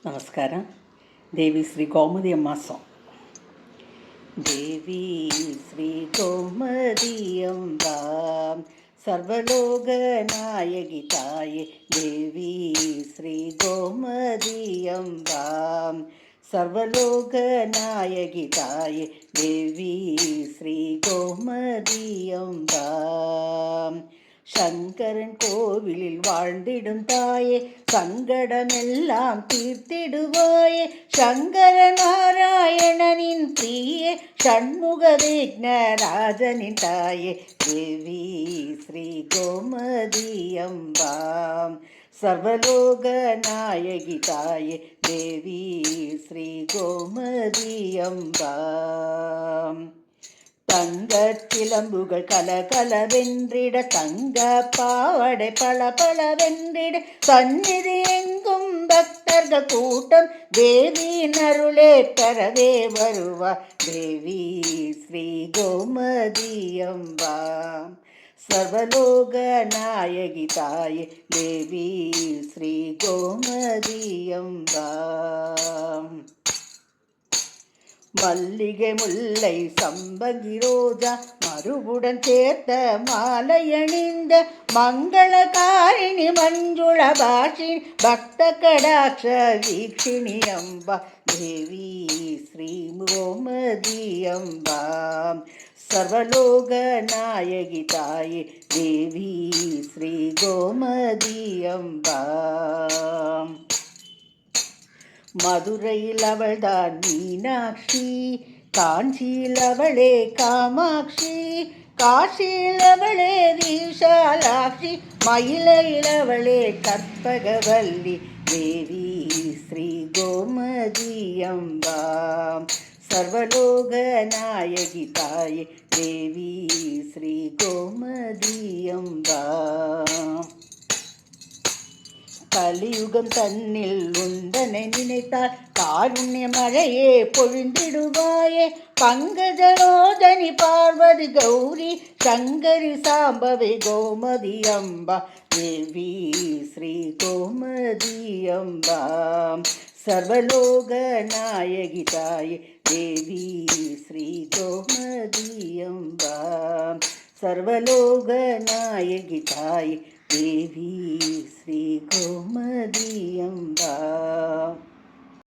നമസ്കാരം. ദേവി ശ്രീ ഗോമതി അമ്മ സോങ്. ദേവി ശ്രീ ഗോമതി അംബ സർവലോകനായകി തായേ, ദേവി ശ്രീ ഗോമതി അംബ സർവലോകനായകി തായേ, ദേവി ശ്രീ ഗോമതി അംബ. ശങ്കരൻ കോവിലിൽ വാഴ്ந்திடும் തായേ, സങ്കടമെല്ലാം തീർത്തിടുവായേ. ശങ്കരനാരായണനിൻ പ്രിയേ, ഷൺമുഖവിഘ്നരാജനിൻ തായേ, ദേവി ശ്രീ ഗോമതി അംബ സർവലോകനായകി തായേ, ദേവി ശ്രീ ഗോമതി അംബ. തങ്കച്ചിലമ്പുകൾ കലകലവെன்றிட, തങ്ക പാവടை പളപളവെன்றிட, സന്നിധി എങ്കും ഭക്തர்கள் கூட்டம் தேவியின் அருளே பெறவே வருவார், தேவி ஸ்ரீ கோமதி அம்பா சர்வலோக நாயகி தாயே, தேவி ஸ்ரீ கோமதி அம்பா. மல்லிகை முல்லை சம்பங்கி ரோஜா மறுபுடன் சேர்த்த மாலையணிந்த மங்களகாரிணி மஞ்சுள பாஷினி பக்த கடாட்ச வீக்ஷிணி அம்பா, தேவி ஸ்ரீ கோமதி அம்பா சர்வலோக நாயகி தாயே, தேவி ஸ்ரீ கோமதி அம்பா. மதுரையில் அவள்தான் மீனாட்சி, காஞ்சியில் அவளே காமாட்சி, காசியில் அவளே விஷாலாட்சி, மயிலையில் அவளே கற்பகவல்லி, தேவி ஸ்ரீ கோமதி அம்பா சர்வலோக நாயகி தாயே, தேவி ஸ்ரீ கோமதி அம்பா. கலியுகம் தன்னில் உந்தனை நினைத்தால் காருண்ய மழையே பொழிந்திடுவாயே. பங்கஜலோதனி பார்வதி கௌரி சங்கரி சாம்பவி கோமதி அம்பா, தேவி ஸ்ரீ கோமதி அம்பா சர்வலோக நாயகி தாயே, தேவி ஸ்ரீ கோமதி அம்பா சர்வலோக நாயகி தாயே, தேவி ஸ்ரீ கோமதி அம்பா.